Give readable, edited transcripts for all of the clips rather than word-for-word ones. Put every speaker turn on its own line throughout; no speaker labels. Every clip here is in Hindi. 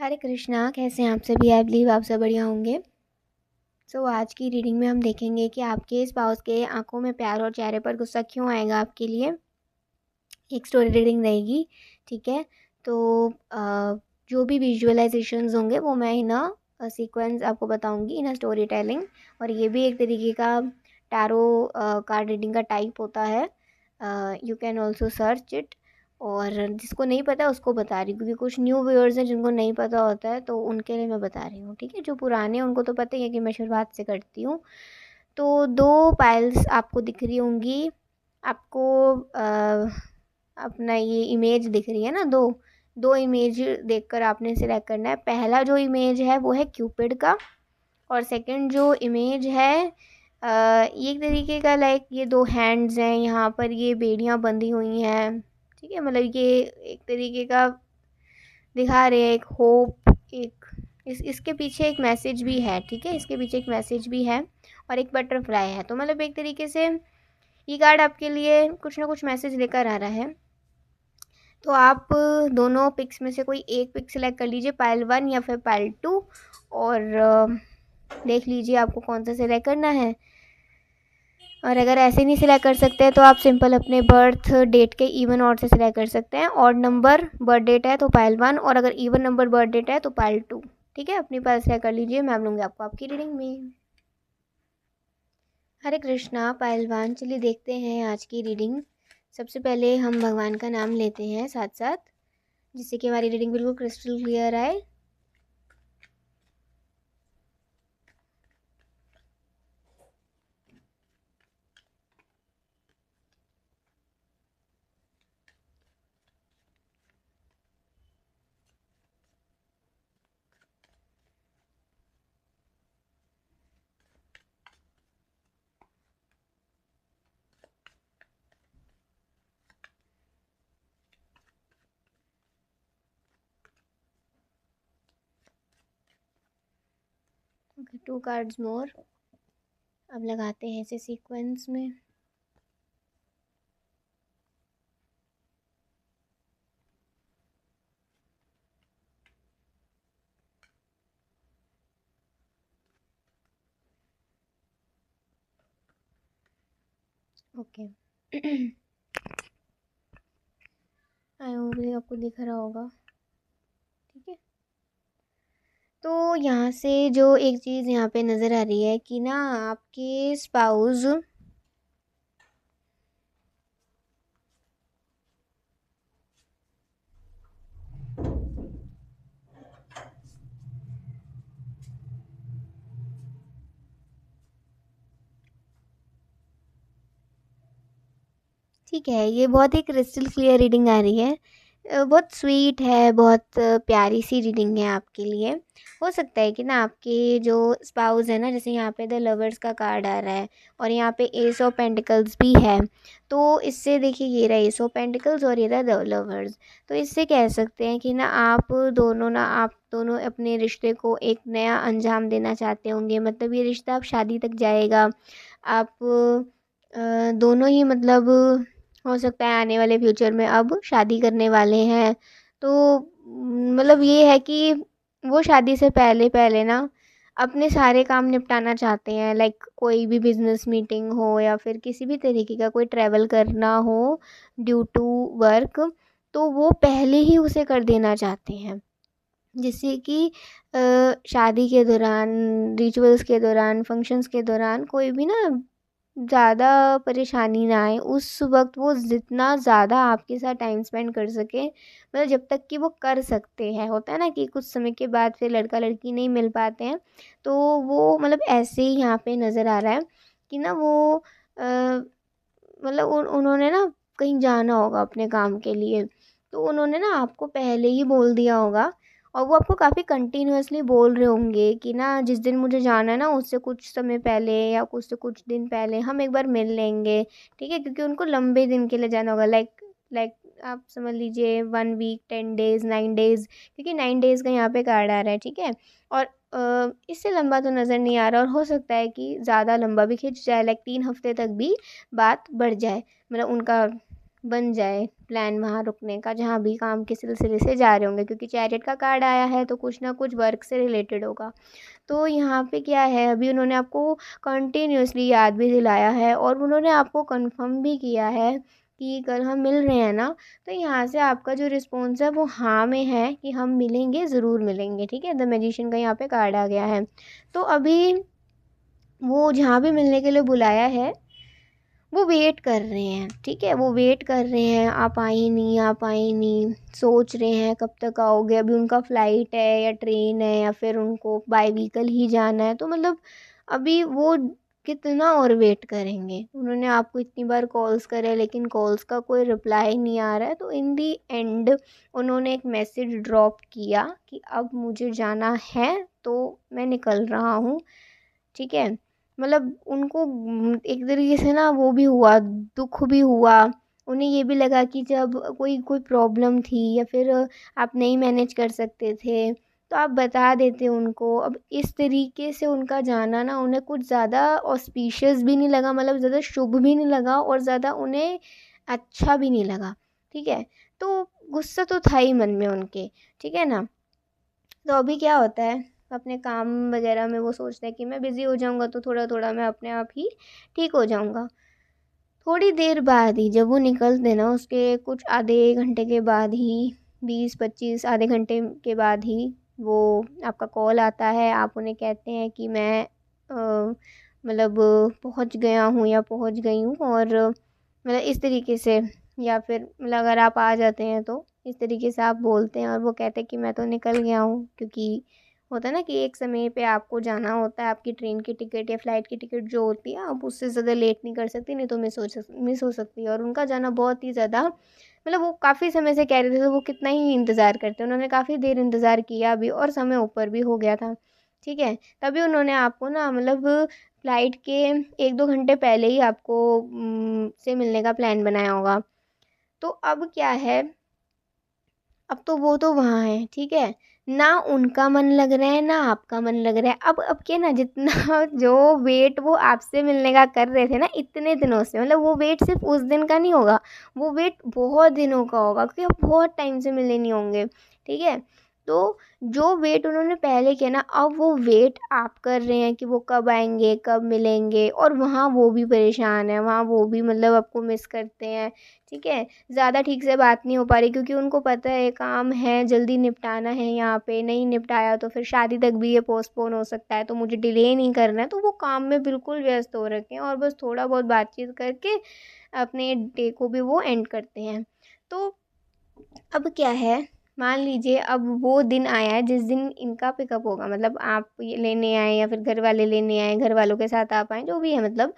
हरे कृष्णा, कैसे हैं आप सभी। आई बिलीव आप सब बढ़िया होंगे। आज की रीडिंग में हम देखेंगे कि आपके स्पाउस के आंखों में प्यार और चेहरे पर गुस्सा क्यों आएगा। आपके लिए एक स्टोरी रीडिंग रहेगी, ठीक है। तो जो भी विजुअलाइजेशंस होंगे वो मैं इन सीक्वेंस आपको बताऊंगी इन स्टोरी टेलिंग। और ये भी एक तरीके का टैरो कार्ड रीडिंग का टाइप होता है। You can also search it. और जिसको नहीं पता उसको बता रही हूँ, क्योंकि कुछ न्यू व्यूअर्स हैं जिनको नहीं पता होता है, तो उनके लिए मैं बता रही हूँ, ठीक है। जो पुराने हैं उनको तो पता ही है कि मैं शुरुआत से करती हूँ। तो 2 पाइल्स आपको दिख रही होंगी। आपको अपना ये इमेज दिख रही है ना, दो दो इमेज देखकर आपने सिलेक्ट करना है। पहला जो इमेज है वो है क्यूपिड का, और सेकंड जो इमेज है ये एक तरीके का लाइक ये 2 हैंड्स हैं, यहाँ पर ये बेड़ियाँ बंधी हुई हैं, ठीक है। मतलब ये एक तरीके का दिखा रहे हैं एक होप, एक इसके पीछे एक मैसेज भी है, ठीक है। इसके पीछे एक मैसेज भी है और एक बटरफ्लाई है। तो मतलब एक तरीके से ये कार्ड आपके लिए कुछ ना कुछ मैसेज लेकर आ रहा है। तो आप दोनों पिक्स में से कोई एक पिक सिलेक्ट कर लीजिए, पाइल 1 या फिर पाइल 2, और देख लीजिए आपको कौन सा सिलेक्ट करना है। और अगर ऐसे नहीं सिलेक्ट कर सकते हैं तो आप सिंपल अपने बर्थ डेट के इवन ऑड से सिलेक्ट कर सकते हैं। ऑड नंबर बर्थ डेट है तो पाइल 1, और अगर इवन नंबर बर्थ डेट है तो पाइल 2, ठीक है। अपनी पाइल सिलेक्ट कर लीजिए, मैं लूँगी आपको आपकी रीडिंग में। हरे कृष्णा, पाइल 1। चलिए देखते हैं आज की रीडिंग। सबसे पहले हम भगवान का नाम लेते हैं साथ साथ, जिससे कि हमारी रीडिंग बिल्कुल क्रिस्टल क्लियर आए। ओके, 2 कार्ड्स मोर। अब लगाते हैं इसे सीक्वेंस में। ओके आई होप ये आपको दिख रहा होगा, ठीक है। तो यहाँ से जो एक चीज़ यहाँ पे नज़र आ रही है कि ना आपके स्पाउस ठीक है, ये बहुत ही क्रिस्टल क्लियर रीडिंग आ रही है। बहुत स्वीट है, बहुत प्यारी सी रीडिंग है आपके लिए। हो सकता है कि ना आपके जो स्पाउस है ना, जैसे यहाँ पे द लवर्स का कार्ड आ रहा है और यहाँ पे एस ऑफ पेंटिकल्स भी है। तो इससे देखिए ये रहा एस ऑफ पेंटिकल्स और ये रहा द लवर्स। तो इससे कह सकते हैं कि ना आप दोनों अपने रिश्ते को एक नया अंजाम देना चाहते होंगे। मतलब ये रिश्ता अब शादी तक जाएगा। आप दोनों ही मतलब हो सकता है आने वाले फ्यूचर में अब शादी करने वाले हैं। तो मतलब ये है कि वो शादी से पहले पहले ना अपने सारे काम निपटाना चाहते हैं। लाइक कोई भी बिजनेस मीटिंग हो या फिर किसी भी तरीके का कोई ट्रैवल करना हो ड्यू टू वर्क, तो वो पहले ही उसे कर देना चाहते हैं। जिससे कि शादी के दौरान, रिचुअल्स के दौरान, फंक्शंस के दौरान कोई भी ना ज़्यादा परेशानी ना आए। उस वक्त वो जितना ज़्यादा आपके साथ टाइम स्पेंड कर सके, मतलब जब तक कि वो कर सकते हैं। होता है ना कि कुछ समय के बाद फिर लड़का लड़की नहीं मिल पाते हैं, तो वो मतलब ऐसे ही यहाँ पे नज़र आ रहा है कि ना वो मतलब उन्होंने ना कहीं जाना होगा अपने काम के लिए, तो उन्होंने ना आपको पहले ही बोल दिया होगा। और वो आपको काफ़ी कंटिन्यूअसली बोल रहे होंगे कि ना जिस दिन मुझे जाना है ना उससे कुछ समय पहले या कुछ से कुछ दिन पहले हम एक बार मिल लेंगे, ठीक है। क्योंकि उनको लंबे दिन के लिए जाना होगा। लाइक आप समझ लीजिए 1 वीक, 10 डेज़, 9 डेज़, क्योंकि 9 डेज़ का यहाँ पे कार्ड आ रहा है, ठीक है। और इससे लंबा तो नज़र नहीं आ रहा, और हो सकता है कि ज़्यादा लंबा भी खिंच जाए, लाइक 3 हफ्ते तक भी बात बढ़ जाए, मतलब उनका बन जाए प्लान वहाँ रुकने का, जहाँ भी काम के सिलसिले से जा रहे होंगे, क्योंकि चैरियट का कार्ड आया है तो कुछ ना कुछ वर्क से रिलेटेड होगा। तो यहाँ पे क्या है, अभी उन्होंने आपको कंटिन्यूअसली याद भी दिलाया है और उन्होंने आपको कंफर्म भी किया है कि कल हम मिल रहे हैं ना। तो यहाँ से आपका जो रिस्पॉन्स है वो हाँ में है कि हम मिलेंगे, ज़रूर मिलेंगे। ठीक है, द मैजिशियन का यहाँ पे कार्ड आ गया है। तो अभी वो जहाँ भी मिलने के लिए बुलाया है वो वेट कर रहे हैं। ठीक है, वो वेट कर रहे हैं, आप आई नहीं, आप आई नहीं, सोच रहे हैं कब तक आओगे। अभी उनका फ़्लाइट है या ट्रेन है या फिर उनको बाय व्हीकल ही जाना है, तो मतलब अभी वो कितना और वेट करेंगे। उन्होंने आपको इतनी बार कॉल्स करे लेकिन कॉल्स का कोई रिप्लाई नहीं आ रहा है। तो इन दी एंड उन्होंने एक मैसेज ड्रॉप किया कि अब मुझे जाना है तो मैं निकल रहा हूँ। ठीक है, मतलब उनको एक तरीके से ना वो भी हुआ, दुख भी हुआ। उन्हें ये भी लगा कि जब कोई कोई प्रॉब्लम थी या फिर आप नहीं मैनेज कर सकते थे तो आप बता देते उनको। अब इस तरीके से उनका जाना ना उन्हें कुछ ज़्यादा ऑस्पिशियस भी नहीं लगा, मतलब ज़्यादा शुभ भी नहीं लगा और ज़्यादा उन्हें अच्छा भी नहीं लगा। ठीक है, तो गुस्सा तो था ही मन में उनके। ठीक है ना। तो अभी क्या होता है, अपने काम वगैरह में वो सोचता है कि मैं बिज़ी हो जाऊँगा तो थोड़ा थोड़ा मैं अपने आप ही ठीक हो जाऊँगा। थोड़ी देर बाद ही जब वो निकलते ना, उसके कुछ आधे घंटे के बाद ही, 20-25 आधे घंटे के बाद ही वो आपका कॉल आता है। आप उन्हें कहते हैं कि मैं मतलब पहुंच गया हूँ या पहुंच गई हूँ, और मतलब इस तरीके से, या फिर मतलब अगर आप आ जाते हैं तो इस तरीके से आप बोलते हैं। और वो कहते हैं कि मैं तो निकल गया हूँ, क्योंकि होता है ना कि एक समय पे आपको जाना होता है, आपकी ट्रेन की टिकट या फ्लाइट की टिकट जो होती है आप उससे ज़्यादा लेट नहीं कर सकती, नहीं तो मिस हो सकती है। और उनका जाना बहुत ही ज़्यादा, मतलब वो काफ़ी समय से कह रहे थे तो वो कितना ही इंतज़ार करते, उन्होंने काफ़ी देर इंतज़ार किया अभी, और समय ऊपर भी हो गया था। ठीक है, तभी उन्होंने आपको ना मतलब फ्लाइट के 1-2 घंटे पहले ही आपको से मिलने का प्लान बनाया होगा। तो अब क्या है, अब तो वो तो वहाँ है। ठीक है, ना उनका मन लग रहा है ना आपका मन लग रहा है। अब क्या ना, जितना जो वेट वो आपसे मिलने का कर रहे थे ना इतने दिनों से, मतलब वो वेट सिर्फ उस दिन का नहीं होगा, वो वेट बहुत दिनों का होगा, क्योंकि अब बहुत टाइम से मिले नहीं होंगे। ठीक है, तो जो वेट उन्होंने पहले किया ना, अब वो वेट आप कर रहे हैं कि वो कब आएंगे, कब मिलेंगे। और वहाँ वो भी परेशान है, वहाँ वो भी मतलब आपको मिस करते हैं। ठीक है, ज़्यादा ठीक से बात नहीं हो पा रही, क्योंकि उनको पता है काम है, जल्दी निपटाना है, यहाँ पे नहीं निपटाया तो फिर शादी तक भी ये पोस्टपोन हो सकता है, तो मुझे डिले नहीं करना है। तो वो काम में बिल्कुल व्यस्त हो रखे हैं और बस थोड़ा बहुत बातचीत करके अपने डे को भी वो एंड करते हैं। तो अब क्या है, मान लीजिए अब वो दिन आया है जिस दिन इनका पिकअप होगा, मतलब आप ये लेने आए या फिर घर वाले लेने आए, घर वालों के साथ आप आए, जो भी है मतलब।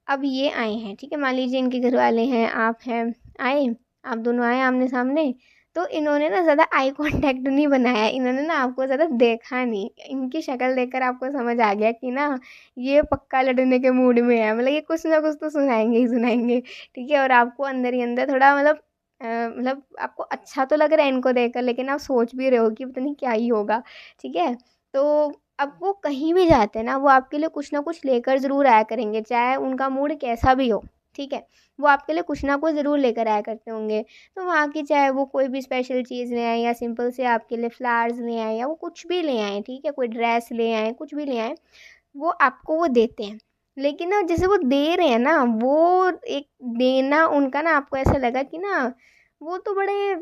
अब ये आए हैं, ठीक है, मान लीजिए इनके घर वाले हैं, आप हैं, आए, आप दोनों आए आमने सामने। तो इन्होंने ना ज़्यादा आई कांटेक्ट नहीं बनाया, इन्होंने ना आपको ज़्यादा देखा नहीं। इनकी शक्ल देखकर आपको समझ आ गया कि ना ये पक्का लड़ने के मूड में है, मतलब ये कुछ ना कुछ तो सुनाएंगे ही सुनाएंगे। ठीक है, और आपको अंदर ही अंदर थोड़ा मतलब मतलब आपको अच्छा तो लग रहा है इनको देखकर, लेकिन आप सोच भी रहे हो कि पता नहीं क्या ही होगा। ठीक है, तो अब वो कहीं भी जाते हैं ना, वो आपके लिए कुछ ना कुछ लेकर ज़रूर आया करेंगे, चाहे उनका मूड कैसा भी हो। ठीक है, वो आपके लिए कुछ ना कुछ ज़रूर लेकर आया करते होंगे। तो वहाँ की चाहे वो कोई भी स्पेशल चीज़ ले आए या सिंपल से आपके लिए फ्लावर्स ले आए या वो कुछ भी ले आए, ठीक है, कोई ड्रेस ले आए, कुछ भी ले आए, वो आपको वो देते हैं। लेकिन ना जैसे वो दे रहे हैं ना, वो एक देना उनका ना आपको ऐसा लगा कि ना वो तो बड़े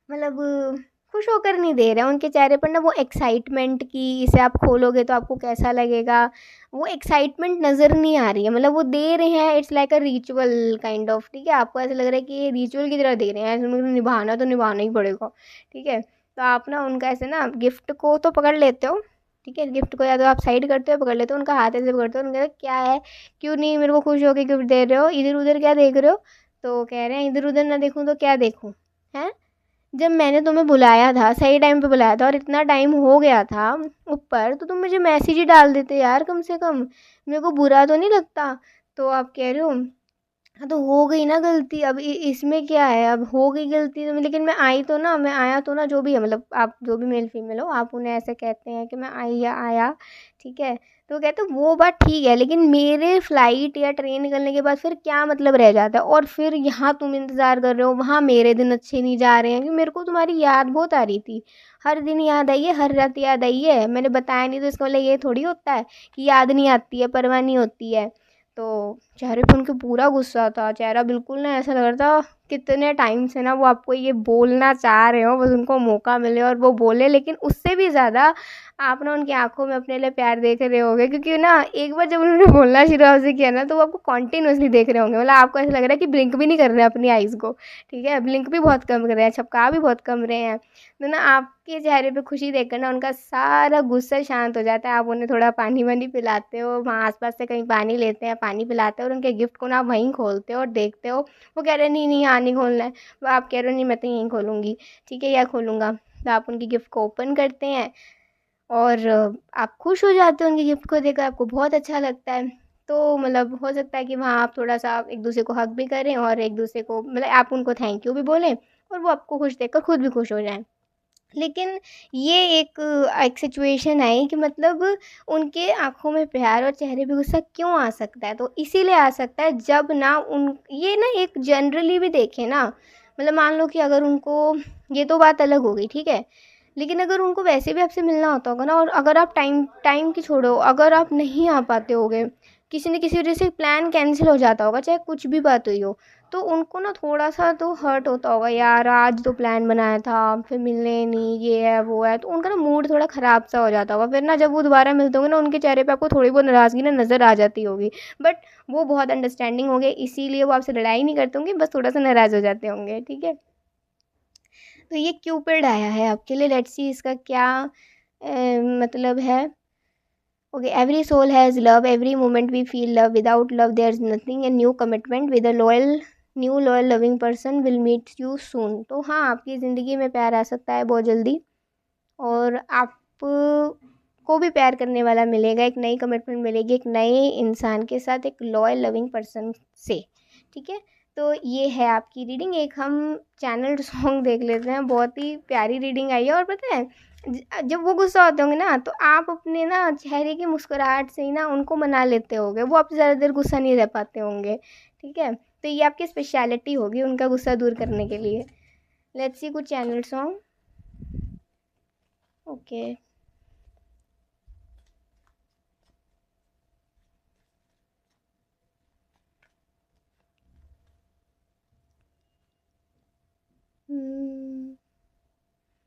मतलब खुश होकर नहीं दे रहे हैं। उनके चेहरे पर ना वो एक्साइटमेंट की इसे आप खोलोगे तो आपको कैसा लगेगा, वो एक्साइटमेंट नज़र नहीं आ रही है। मतलब वो दे रहे हैं, it's like a ritual kind of. ठीक है, आपको ऐसा लग रहा है कि ये रिचुअल की तरह दे रहे हैं, ऐसे उनको निभाना तो निभाना ही पड़ेगा। ठीक है, तो आप ना उनका ऐसे ना गिफ्ट को तो पकड़ लेते हो। ठीक है, गिफ्ट को या तो आप साइड करते हो, पकड़ लेते हो, उनका हाथ ऐसे पकड़ते हो, उनका क्या है, क्यों नहीं मेरे को खुश होकर गिफ्ट दे रहे हो, इधर उधर क्या देख रहे हो। तो कह रहे हैं इधर उधर ना देखूं तो क्या देखूं, हैं, जब मैंने तुम्हें बुलाया था, सही टाइम पे बुलाया था और इतना टाइम हो गया था ऊपर, तो तुम मुझे मैसेज ही डाल देते यार, कम से कम मेरे को बुरा तो नहीं लगता। तो आप कह रहे हो हाँ, तो हो गई ना गलती, अब इसमें क्या है, अब हो गई गलती तो, लेकिन मैं आया तो ना, जो भी है मतलब आप जो भी मेल फीमेल हो, आप उन्हें ऐसे कहते हैं कि मैं आई या आया, ठीक है। तो कहते हैं वो बात ठीक है, लेकिन मेरे फ्लाइट या ट्रेन निकलने के बाद फिर क्या मतलब रह जाता है, और फिर यहाँ तुम इंतज़ार कर रहे हो, वहाँ मेरे दिन अच्छे नहीं जा रहे हैं, क्योंकि मेरे को तुम्हारी याद बहुत आ रही थी। हर दिन याद आई है, हर रात याद आई है, मैंने बताया नहीं तो इसका मतलब ये थोड़ी होता है कि याद नहीं आती है, परवाह नहीं होती है। तो चेहरे पे उनके पूरा गुस्सा था, चेहरा बिल्कुल ना ऐसा लग रहा था कितने टाइम से ना वो आपको ये बोलना चाह रहे हो, बस उनको मौका मिले और वो बोले। लेकिन उससे भी ज़्यादा आप ना उनकी आंखों में अपने लिए प्यार देख रहे होगे, क्योंकि ना एक बार जब उन्होंने बोलना शुरू आपसे किया ना, तो वो आपको कॉन्टिन्यूसली देख रहे होंगे, मतलब आपको ऐसा लग रहा है कि ब्लिंक भी नहीं कर रहे हैं अपनी आइज़ को, ठीक है, ब्लिंक भी बहुत कम कर रहे हैं, छपका भी बहुत कम रहे हैं। तो ना आपके चेहरे पे खुशी देखकर ना उनका सारा गुस्सा शांत हो जाता है। आप उन्हें थोड़ा पानी वानी पिलाते हो, वहाँ आसपास से कहीं पानी लेते हैं, पानी पिलाते हो, और उनके गिफ्ट को ना आप वहीं खोलते हो और देखते हो। वो कह रहे हैं नहीं नहीं यहाँ नहीं खोलना है, वो आप कह रहे हो नहीं मैं तो यहीं खोलूँगी, ठीक है, या खोलूँगा। तो आप उनकी गिफ्ट को ओपन करते हैं, और आप खुश हो जाते हो उनके गिफ्ट को देखकर, आपको बहुत अच्छा लगता है। तो मतलब हो सकता है कि वहाँ आप थोड़ा-सा एक दूसरे को हग भी करें, और एक दूसरे को मतलब आप उनको थैंक यू भी बोलें, और वो आपको खुश देखकर खुद भी खुश हो जाएँ। लेकिन ये एक सिचुएशन आई कि मतलब उनके आँखों में प्यार और चेहरे पे गुस्सा क्यों आ सकता है? तो इसीलिए आ सकता है जब ना उन ये ना एक जनरली भी देखें ना, मतलब मान लो कि अगर उनको, ये तो बात अलग हो गई, ठीक है। लेकिन अगर उनको वैसे भी आपसे मिलना होता होगा ना, और अगर आप टाइम टाइम की छोड़ो, अगर आप नहीं आ पाते होगे, किसी न किसी वजह से प्लान कैंसिल हो जाता होगा, चाहे कुछ भी बात हुई हो, तो उनको ना थोड़ा-सा तो हर्ट होता होगा, यार आज तो प्लान बनाया था, फिर मिले नहीं, ये है, वो है, तो उनका ना मूड थोड़ा ख़राब सा हो जाता होगा। फिर ना जब वो दोबारा मिलते होंगे ना, उनके चेहरे पे आपको थोड़ी बहुत नाराज़गी ना नज़र आ जाती होगी। बट वो बहुत अंडरस्टैंडिंग होंगे, इसीलिए वो आपसे लड़ाई नहीं करते होंगे, बस थोड़ा-सा नाराज़ हो जाते होंगे, ठीक है? तो ये क्यूपिड आया है आपके लिए, लेट्स सी इसका क्या मतलब है। Okay, every soul has love. Every moment we feel love. Without love, there's nothing. A new commitment with a loyal, loving person will meet you soon. तो हाँ, आपकी ज़िंदगी में प्यार आ सकता है बहुत जल्दी, और आप को भी प्यार करने वाला मिलेगा, एक नई कमिटमेंट मिलेगी एक नए इंसान के साथ, एक लॉयल लविंग पर्सन से, ठीक है। तो ये है आपकी रीडिंग। एक हम चैनल सॉन्ग देख लेते हैं, बहुत ही प्यारी रीडिंग आई है। और पता है जब वो गुस्सा होते होंगे ना, तो आप अपने ना चेहरे की मुस्कुराहट से ही ना उनको मना लेते होगे, वो आपसे ज़्यादा देर गुस्सा नहीं रह पाते होंगे, ठीक है। तो ये आपकी स्पेशलिटी होगी उनका गुस्सा दूर करने के लिए। लेट्स सी कुछ चैनल सॉन्ग। ओके।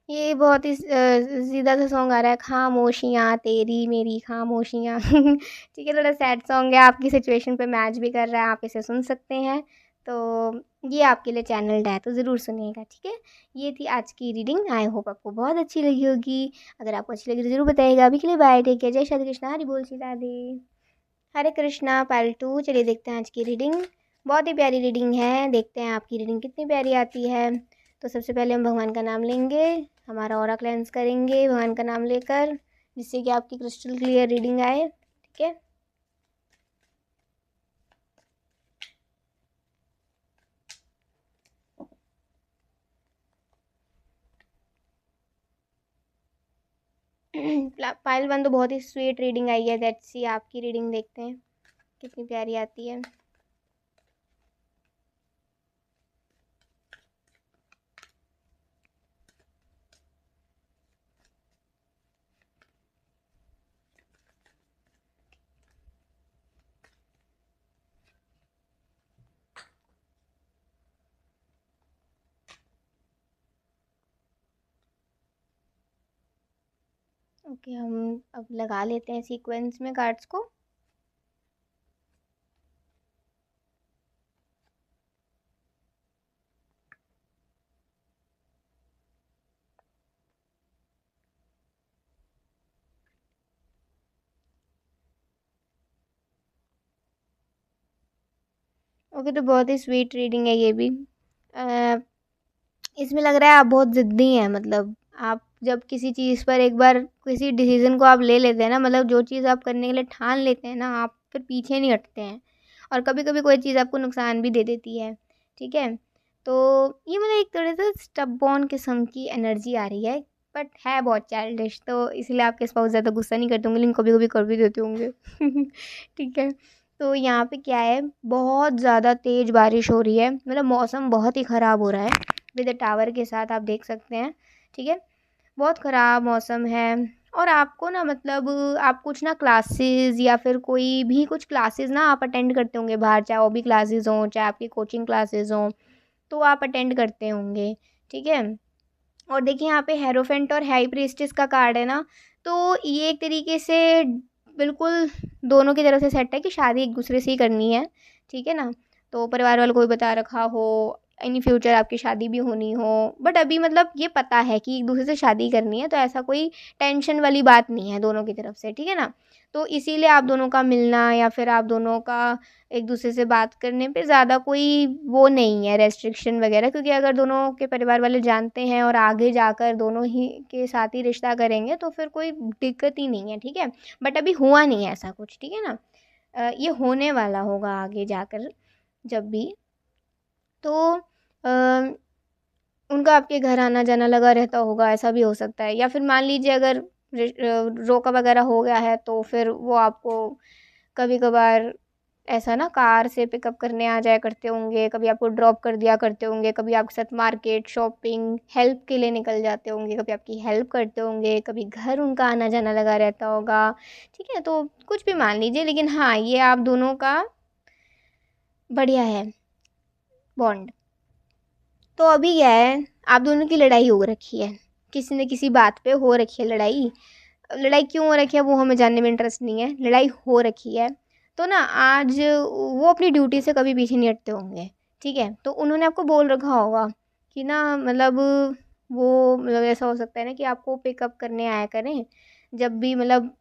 ये बहुत ही सीधा सा सॉन्ग आ रहा है, खामोशियाँ तेरी मेरी खामोशियाँ ठीक है, थोड़ा सैड सॉन्ग है, आपकी सिचुएशन पे मैच भी कर रहा है, आप इसे सुन सकते हैं। तो ये आपके लिए चैनल्ड है, तो ज़रूर सुनिएगा, ठीक है। ये थी आज की रीडिंग, आई होप आपको बहुत अच्छी लगी होगी। अगर आपको अच्छी लगी तो ज़रूर बताइएगा। अभी के लिए बाय, टेक केयर, जय श्री कृष्णा, हरि बोल, सीता दे, हरे कृष्णा, पार्ट 2। चलिए देखते हैं आज की रीडिंग। बहुत ही प्यारी रीडिंग है, देखते हैं आपकी रीडिंग कितनी प्यारी आती है। तो सबसे पहले हम भगवान का नाम लेंगे, हमारा ऑरा क्लेंस करेंगे भगवान का नाम लेकर, जिससे कि आपकी क्रिस्टल क्लियर रीडिंग आए, ठीक है। पायल 1 तो बहुत ही स्वीट रीडिंग आई है, दैट्स सी आपकी रीडिंग देखते हैं कितनी प्यारी आती है। ओके, हम अब लगा लेते हैं सीक्वेंस में कार्ड्स को। ओके, तो बहुत ही स्वीट रीडिंग है ये भी। इसमें लग रहा है आप बहुत ज़िद्दी हैं, मतलब आप जब किसी चीज़ पर एक बार किसी डिसीज़न को आप ले लेते हैं ना, मतलब जो चीज़ आप करने के लिए ठान लेते हैं ना, आप फिर पीछे नहीं हटते हैं। और कभी कभी कोई चीज़ आपको नुकसान भी दे देती है, ठीक है। तो ये मतलब एक तरह से स्टबबॉर्न किस्म की एनर्जी आ रही है, बट है बहुत चाइल्डिश, तो इसलिए आपके स्पाउस ज़्यादा गुस्सा नहीं करते होंगे, लेकिन कभी कभी कर भी देते होंगे। ठीक है। तो यहाँ पे क्या है, बहुत ज़्यादा तेज़ बारिश हो रही है, मतलब मौसम बहुत ही ख़राब हो रहा है। विद टावर के साथ आप देख सकते हैं, ठीक है। बहुत ख़राब मौसम है। और आपको ना मतलब आप कुछ ना क्लासेस या फिर कोई भी कुछ क्लासेस ना आप अटेंड करते होंगे बाहर, चाहे वो भी क्लासेस हों, चाहे आपकी कोचिंग क्लासेस हों, तो आप अटेंड करते होंगे, ठीक है। और देखिए यहाँ पे हेरोफेंट और हाई प्रीस्टिस का कार्ड है ना, तो ये एक तरीके से बिल्कुल दोनों की तरफ से सेट है कि शादी एक दूसरे से ही करनी है, ठीक है ना। तो परिवार वालों को भी बता रखा हो, इन फ्यूचर आपकी शादी भी होनी हो, बट अभी मतलब ये पता है कि एक दूसरे से शादी करनी है, तो ऐसा कोई टेंशन वाली बात नहीं है दोनों की तरफ से, ठीक है ना। तो इसीलिए आप दोनों का मिलना या फिर आप दोनों का एक दूसरे से बात करने पे ज़्यादा कोई वो नहीं है रेस्ट्रिक्शन वगैरह, क्योंकि अगर दोनों के परिवार वाले जानते हैं और आगे जाकर दोनों ही के साथ ही रिश्ता करेंगे तो फिर कोई दिक्कत ही नहीं है, ठीक है। बट अभी हुआ नहीं है ऐसा कुछ, ठीक है ना। ये होने वाला होगा आगे जाकर जब भी। तो अ, उनका आपके घर आना जाना लगा रहता होगा, ऐसा भी हो सकता है। या फिर मान लीजिए अगर रोका वगैरह हो गया है तो फिर वो आपको कभी कभार ऐसा ना कार से पिकअप करने आ जाया करते होंगे, कभी आपको ड्रॉप कर दिया करते होंगे, कभी आपके साथ मार्केट शॉपिंग हेल्प के लिए निकल जाते होंगे, कभी आपकी हेल्प करते होंगे, कभी घर उनका आना जाना लगा रहता होगा, ठीक है। तो कुछ भी मान लीजिए, लेकिन हाँ ये आप दोनों का बढ़िया है बॉन्ड। तो अभी क्या है, आप दोनों की लड़ाई हो रखी है, किसी न किसी बात पे हो रखी है लड़ाई। लड़ाई क्यों हो रखी है वो हमें जानने में इंटरेस्ट नहीं है, लड़ाई हो रखी है। तो ना आज वो अपनी ड्यूटी से कभी पीछे नहीं हटते होंगे, ठीक है। तो उन्होंने आपको बोल रखा होगा कि ना मतलब वो मतलब ऐसा हो सकता है ना कि आपको पिकअप करने आया करें जब भी, मतलब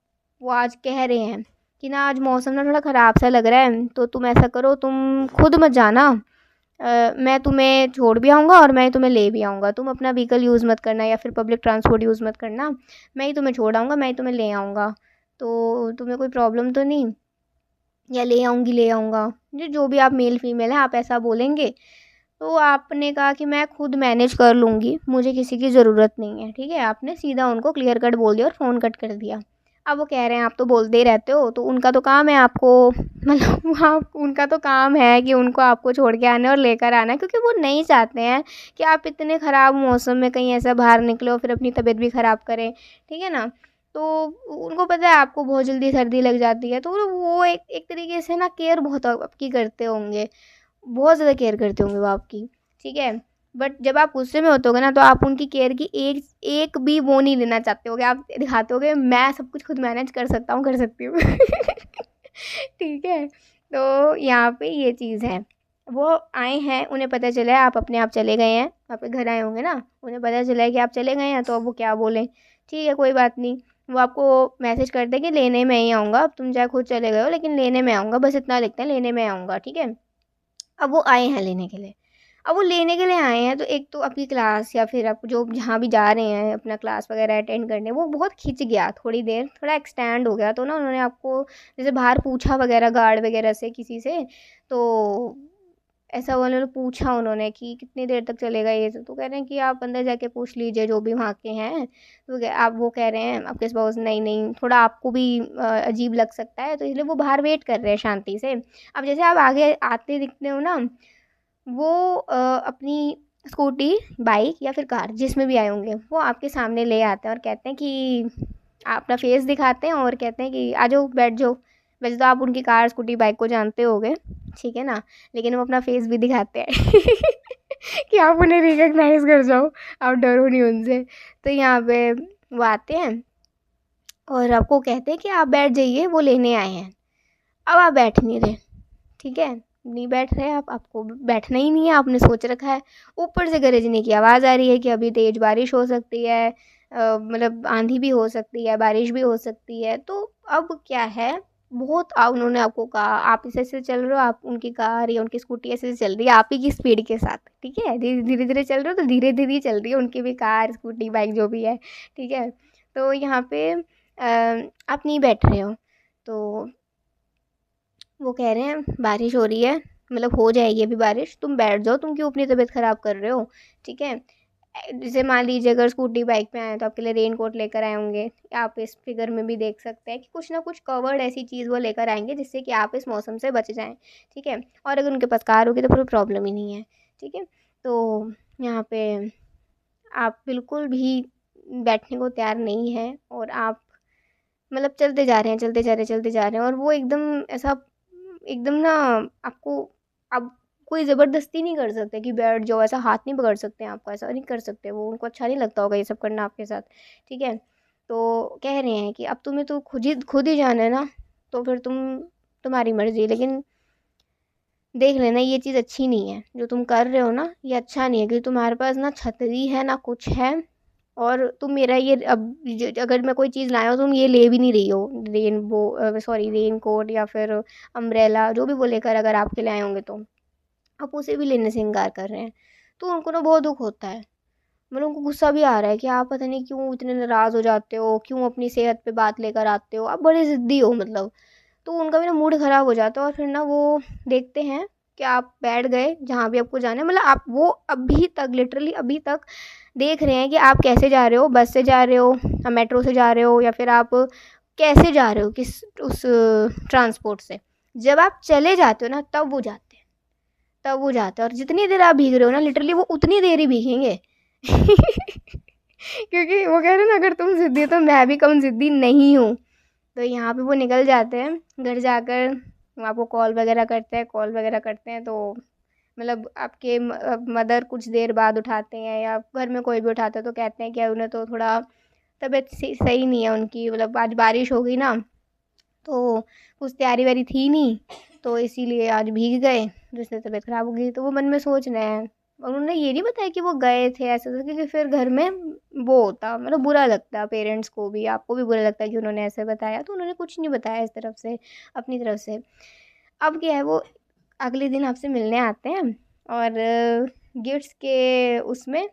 वो आज कह रहे हैं कि ना आज मौसम ना थोड़ा ख़राब सा लग रहा है, तो तुम ऐसा करो, तुम खुद मत जाना, मैं तुम्हें छोड़ भी आऊँगा और मैं तुम्हें ले भी आऊँगा, तुम अपना व्हीकल यूज़ मत करना या फिर पब्लिक ट्रांसपोर्ट यूज़ मत करना, मैं ही तुम्हें छोड़ आऊँगा, मैं ही तुम्हें ले आऊँगा। तो तुम्हें कोई प्रॉब्लम तो नहीं, या ले आऊँगी ले आऊँगा, जो भी आप मेल फीमेल हैं आप ऐसा बोलेंगे। तो आपने कहा कि मैं खुद मैनेज कर लूँगी, मुझे किसी की ज़रूरत नहीं है, ठीक है। आपने सीधा उनको क्लियर कट बोल दिया और फ़ोन कट कर दिया। अब वो कह रहे हैं आप तो बोलते ही रहते हो, तो उनका तो काम है आपको मतलब वहाँ उनका तो काम है कि उनको आपको छोड़ के आना है और लेकर आना है, क्योंकि वो नहीं चाहते हैं कि आप इतने ख़राब मौसम में कहीं ऐसा बाहर निकलो फिर अपनी तबीयत भी ख़राब करें, ठीक है ना। तो उनको पता है आपको बहुत जल्दी सर्दी लग जाती है, तो वो एक एक तरीके से ना केयर बहुत आपकी करते होंगे, बहुत ज़्यादा केयर करते होंगे वो आपकी, ठीक है। बट जब आप गुस्से में होते होगे ना तो आप उनकी केयर की एक एक भी वो नहीं लेना चाहते होगे, आप दिखाते होगे मैं सब कुछ खुद मैनेज कर सकता हूँ, कर सकती हूँ। ठीक है। तो यहाँ पे ये चीज़ है, वो आए हैं, उन्हें पता चला है आप अपने आप चले गए हैं, आपके घर आए होंगे ना, उन्हें पता चला है कि आप चले गए हैं, तो अब वो क्या बोलें, ठीक है कोई बात नहीं। वो आपको मैसेज करते हैं कि लेने में ही आऊँगा, अब तुम चाहे खुद चले गए हो लेकिन लेने में आऊँगा, बस इतना लिखते हैं लेने में आऊँगा, ठीक है। अब वो आए हैं लेने के लिए। अब वो लेने के लिए आए हैं तो एक तो आपकी क्लास या फिर आप जो जहाँ भी जा रहे हैं अपना क्लास वगैरह अटेंड करने, वो बहुत खिंच गया, थोड़ी देर थोड़ा एक्सटेंड हो गया, तो ना उन्होंने आपको जैसे बाहर पूछा वगैरह गार्ड वगैरह से किसी से, तो ऐसा उन्होंने पूछा उन्होंने कि कितनी देर तक चलेगा ये, तो कह रहे हैं कि आप अंदर जाके पूछ लीजिए जो भी वहाँ के हैं। तो आप वो कह रहे हैं आपके स्पाउस नहीं नहीं थोड़ा आपको भी अजीब लग सकता है, तो इसलिए वो बाहर वेट कर रहे हैं शांति से। अब जैसे आप आगे आते दिखते हो ना, वो अपनी स्कूटी बाइक या फिर कार जिसमें भी आए होंगे वो आपके सामने ले आते हैं और कहते हैं कि आप अपना फेस दिखाते हैं और कहते हैं कि आ जाओ बैठ जाओ। वैसे तो आप उनकी कार स्कूटी बाइक को जानते होगे, ठीक है ना, लेकिन वो अपना फेस भी दिखाते हैं कि आप उन्हें रिकग्नाइज कर जाओ, आप डरो नहीं उनसे। तो यहाँ पे वो आते हैं और आपको कहते हैं कि आप बैठ जाइए वो लेने आए हैं। अब आप बैठ नहीं रहे, ठीक है, नहीं बैठ रहे आप, आपको बैठना ही नहीं है, आपने सोच रखा है। ऊपर से गरजने की आवाज़ आ रही है कि अभी तेज़ बारिश हो सकती है, मतलब आंधी भी हो सकती है, बारिश भी हो सकती है। तो अब क्या है, बहुत उन्होंने आपको कहा आप इसे ऐसे चल रहे हो, आप उनकी कार या उनकी स्कूटी ऐसे चल रही है आप ही की स्पीड के साथ, ठीक है, धीरे धीरे धीरे चल रहे हो तो धीरे धीरे ही चल रही है उनकी भी कार स्कूटी बाइक जो भी है, ठीक है। तो यहाँ पे आप नहीं बैठ रहे हो, तो वो कह रहे हैं बारिश हो रही है, मतलब हो जाएगी अभी बारिश, तुम बैठ जाओ, तुम क्यों अपनी तबीयत ख़राब कर रहे हो, ठीक है। जैसे मान लीजिए अगर स्कूटी बाइक पे आए तो आपके लिए रेन कोट लेकर आए होंगे। आप इस फिगर में भी देख सकते हैं कि कुछ ना कुछ कवर्ड ऐसी चीज़ वो लेकर आएंगे जिससे कि आप इस मौसम से बच जाएं, ठीक है। और अगर उनके पास कार होगी तो फिर प्रॉब्लम ही नहीं है, ठीक है। तो यहाँ पे आप बिल्कुल भी बैठने को तैयार नहीं हैं और आप मतलब चलते जा रहे हैं, चलते जा रहे हैं, चलते जा रहे हैं, और वो एकदम ऐसा एकदम ना आपको, आप कोई ज़बरदस्ती नहीं कर सकते कि बैठ जाओ, ऐसा हाथ नहीं पकड़ सकते हैं आपका, ऐसा नहीं कर सकते, वो उनको अच्छा नहीं लगता होगा ये सब करना आपके साथ, ठीक है। तो कह रहे हैं कि अब तुम्हें तो खुद ही जाना है ना, तो फिर तुम्हारी मर्ज़ी, लेकिन देख लेना ये चीज़ अच्छी नहीं है, जो तुम कर रहे हो ना ये अच्छा नहीं है, क्योंकि तुम्हारे पास ना छतरी है ना कुछ है, और तुम मेरा ये अब अगर मैं कोई चीज़ लाया हूँ तुम ये ले भी नहीं रही हो, रेन कोट या फिर अम्ब्रेला जो भी वो लेकर अगर आपके लिए आए होंगे तो आप उसे भी लेने से इनकार कर रहे हैं। तो उनको ना बहुत दुख होता है, मतलब उनको गुस्सा भी आ रहा है कि आप पता नहीं क्यों इतने नाराज़ हो जाते हो, क्यों अपनी सेहत पे बात लेकर आते हो, आप बड़े ज़िद्दी हो मतलब। तो उनका भी ना मूड ख़राब हो जाता है, और फिर ना वो देखते हैं कि आप बैठ गए जहाँ भी आपको जाना है, मतलब आप वो अभी तक लिटरली अभी तक देख रहे हैं कि आप कैसे जा रहे हो, बस से जा रहे हो या मेट्रो से जा रहे हो, या फिर आप कैसे जा रहे हो, किस उस ट्रांसपोर्ट से। जब आप चले जाते हो ना तब वो जाते हैं, और जितनी देर आप भीग रहे हो ना लिटरली वो उतनी देर ही भीगेंगे। क्योंकि वो कह रहे हैं ना अगर तुम ज़िद्दी हो तो मैं भी कम ज़िद्दी नहीं हूँ। तो यहाँ पे वो निकल जाते हैं, घर जाकर वो आपको कॉल वगैरह करते हैं, तो मतलब आपके मदर कुछ देर बाद उठाते हैं, या घर में कोई भी उठाता है तो कहते हैं कि उन्हें तो थोड़ा तबीयत सही नहीं है उनकी, मतलब आज बारिश हो गई ना, तो कुछ तैयारी वैयारी थी नहीं, तो इसीलिए आज भीग गए, जिससे तबीयत ख़राब हो गई। तो वो मन में सोच रहे हैं, और उन्होंने ये नहीं बताया कि वो गए थे ऐसे तो, क्योंकि फिर घर में वो होता मतलब बुरा लगता, पेरेंट्स को भी आपको भी बुरा लगता है कि उन्होंने ऐसे बताया, तो उन्होंने कुछ नहीं बताया इस तरफ से अपनी तरफ से। अब क्या है, वो अगले दिन आपसे मिलने आते हैं, और गिफ्ट्स के उसमें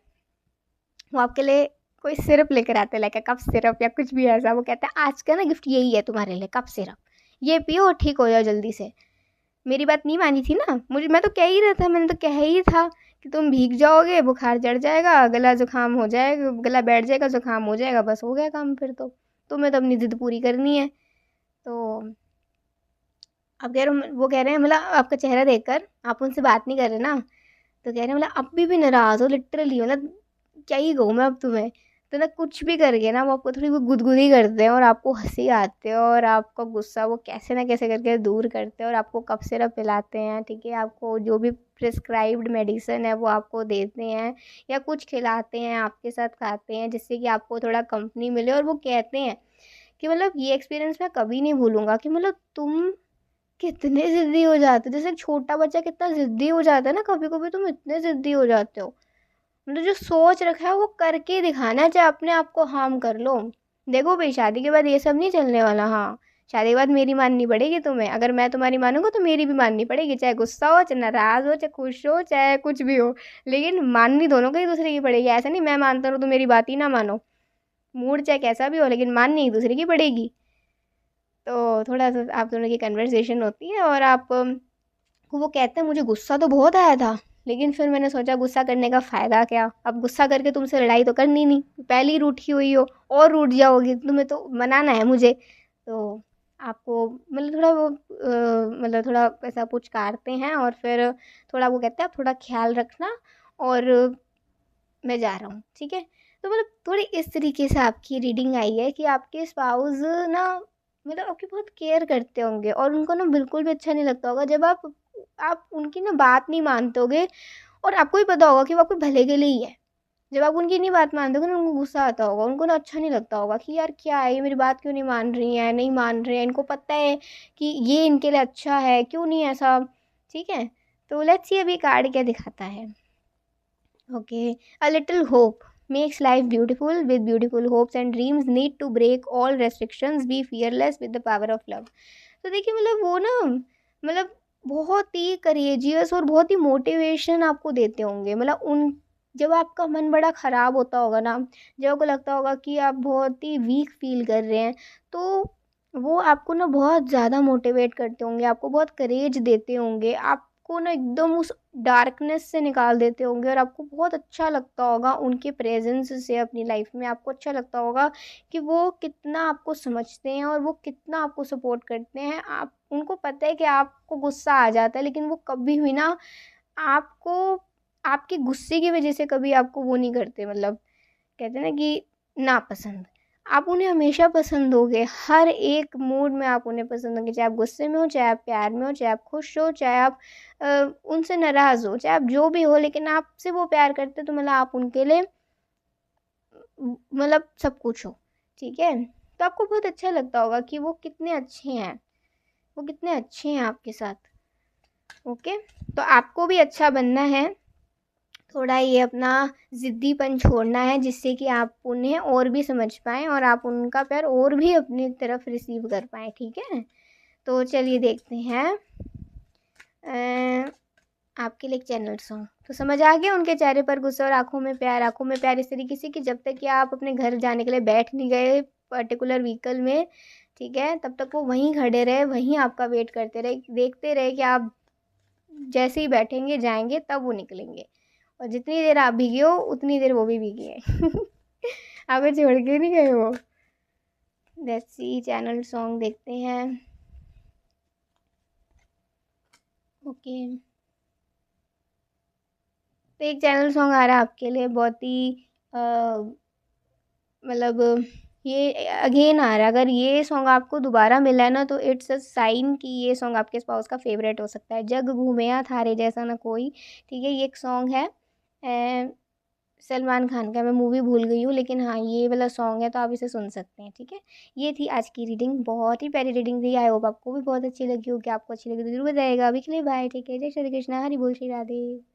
वो आपके लिए कोई सिरप लेकर आते हैं, लाइक कफ सिरप या कुछ भी ऐसा। वो कहते हैं आज का ना गिफ्ट यही है तुम्हारे लिए, कफ सिरप, ये पियो और ठीक हो जाओ जल्दी से। मेरी बात नहीं मानी थी ना, मुझे मैं तो कह ही रहा था, मैंने तो कह ही था कि तुम भीग जाओगे, बुखार चढ़ जाएगा, गला जुकाम हो जाएगा, गला बैठ जाएगा, जुकाम हो जाएगा, बस हो गया काम फिर तो। तुम्हें तो अपनी ज़िद पूरी करनी है। तो अब कह रहे वो कह रहे हैं मतलब आपका चेहरा देखकर आप उनसे बात नहीं कर रहे ना, तो कह रहे हैं मतलब अभी भी नाराज़ हो लिटरली, मतलब क्या ही कहूँ मैं अब तुम्हें। तो ना कुछ भी करके ना वो आपको थोड़ी वो गुदगुदी करते हैं, और आपको हंसी आती है, और आपका गुस्सा वो कैसे ना कैसे करके दूर करते हैं, और आपको कफ सिरप पिलाते हैं, ठीक है। आपको जो भी प्रिस्क्राइब्ड मेडिसिन है वो आपको देते हैं, या कुछ खिलाते हैं, आपके साथ खाते हैं, जिससे कि आपको थोड़ा कंपनी मिले। और वो कहते हैं कि मतलब ये एक्सपीरियंस मैं कभी नहीं भूलूंगा, कि मतलब तुम कितने ज़िद्दी हो जाते हो, जैसे एक छोटा बच्चा कितना ज़िद्दी हो जाता है ना, कभी कभी तुम इतने ज़िद्दी हो जाते हो, मतलब जो सोच रखा है वो करके दिखाना है, चाहे अपने आप को हार्म कर लो। देखो भाई शादी के बाद ये सब नहीं चलने वाला, हाँ। शादी के बाद मेरी माननी पड़ेगी तुम्हें, अगर मैं तुम्हारी मानूंगा तो मेरी भी माननी पड़ेगी, चाहे गुस्सा हो, चाहे नाराज़ हो, चाहे खुश हो, चाहे कुछ भी हो, लेकिन माननी दोनों को एक दूसरे की पड़ेगी। ऐसा नहीं मैं मानता हूँ तो मेरी बात ही ना मानो, मूड चाहे कैसा भी हो, लेकिन माननी एक दूसरे की पड़ेगी। तो थोड़ा सा आप दोनों की कन्वर्सेशन होती है, और आप वो कहते हैं मुझे गुस्सा तो बहुत आया था, लेकिन फिर मैंने सोचा गुस्सा करने का फ़ायदा क्या, अब गुस्सा करके तुमसे लड़ाई तो करनी नहीं, पहले ही रूठी हुई हो और रूठ जाओगी, तुम्हें तो मनाना है मुझे। तो आपको मतलब थोड़ा वो मतलब थोड़ा ऐसा पुचकारते हैं, और फिर थोड़ा वो कहते हैं आप थोड़ा ख्याल रखना, और मैं जा रहा हूँ, ठीक है। तो मतलब थोड़ी इस तरीके से आपकी रीडिंग आई है कि आपके स्पाउस ना मतलब आपकी बहुत केयर करते होंगे, और उनको ना बिल्कुल भी अच्छा नहीं लगता होगा जब आप उनकी ना बात नहीं मानते होगे, और आपको भी पता होगा कि वो आपके भले के लिए ही है। जब आप उनकी नहीं बात मानते होगे ना उनको गुस्सा आता होगा, उनको ना अच्छा नहीं लगता होगा कि यार क्या है ये मेरी बात क्यों नहीं मान रही हैं, इनको पता है कि ये इनके लिए अच्छा है, क्यों नहीं ऐसा, ठीक है। तो लेट्स सी अभी कार्ड क्या दिखाता है। Okay, a little hope makes life beautiful. With beautiful hopes and dreams, need to break all restrictions. Be fearless with the power of love. तो देखिए मतलब वो ना मतलब बहुत ही करेजियस और बहुत ही मोटिवेशन आपको देते होंगे, मतलब उन जब आपका मन बड़ा ख़राब होता होगा ना, जब आपको लगता होगा कि आप बहुत ही वीक फील कर रहे हैं, तो वो आपको ना बहुत ज़्यादा मोटिवेट करते होंगे, आपको बहुत करेज देते होंगे, आपको ना एकदम उस डार्कनेस से निकाल देते होंगे और आपको बहुत अच्छा लगता होगा उनके प्रेजेंस से अपनी लाइफ में। आपको अच्छा लगता होगा कि वो कितना आपको समझते हैं और वो कितना आपको सपोर्ट करते हैं। आप उनको पता है कि आपको गुस्सा आ जाता है, लेकिन वो कभी भी ना आपको आपके गुस्से की वजह से कभी आपको वो नहीं करते, मतलब कहते हैं ना कि नापसंद। आप उन्हें हमेशा पसंद होगे, हर एक मूड में आप उन्हें पसंद होंगे, चाहे आप गुस्से में हो, चाहे आप प्यार में हो, चाहे आप खुश हो, चाहे आप उनसे नाराज़ हो, चाहे आप जो भी हो, लेकिन आपसे वो प्यार करते तो मतलब आप उनके लिए मतलब सब कुछ हो। ठीक है, तो आपको बहुत अच्छा लगता होगा कि वो कितने अच्छे हैं, वो कितने अच्छे हैं आपके साथ। ओके, तो आपको भी अच्छा बनना है, थोड़ा ये अपना ज़िद्दीपन छोड़ना है, जिससे कि आप उन्हें और भी समझ पाएँ और आप उनका प्यार और भी अपनी तरफ रिसीव कर पाएँ। ठीक है, तो चलिए देखते हैं आपके लिए एक चैनल सॉन्ग। तो समझ आ गया, उनके चेहरे पर गुस्सा और आंखों में प्यार, आंखों में प्यार इस तरीके से कि जब तक कि आप अपने घर जाने के लिए बैठ नहीं गए पर्टिकुलर व्हीकल में, ठीक है, तब तक वो वहीं खड़े रहे, वहीं आपका वेट करते रहे, देखते रहे कि आप जैसे ही बैठेंगे जाएंगे तब वो निकलेंगे, और जितनी देर आप भीगे हो उतनी देर वो भी भीगे हैं। आपको छोड़ के नहीं गए वो। देसी चैनल सॉन्ग देखते हैं। ओके, तो एक चैनल सॉन्ग आ रहा है आपके लिए, बहुत ही मतलब ये अगेन आ रहा है। अगर ये सॉन्ग आपको दोबारा मिला है ना, तो इट्स अ साइन कि ये सॉन्ग आपके स्पाउस का फेवरेट हो सकता है। जग घूमेया थारे जैसा ना कोई, ठीक है, ये एक सॉन्ग है सलमान खान का। मैं मूवी भूल गई हूँ, लेकिन हाँ ये वाला सॉन्ग है, तो आप इसे सुन सकते हैं। ठीक है, ये थी आज की रीडिंग, बहुत ही प्यारी रीडिंग थी। आई होप आपको भी बहुत अच्छी लगी होगी। आपको अच्छी लगी तो जरूर बताइएगा। अभी के लिए बाय, ठीक है, जय श्री कृष्णा, हरि बोल, श्री राधे।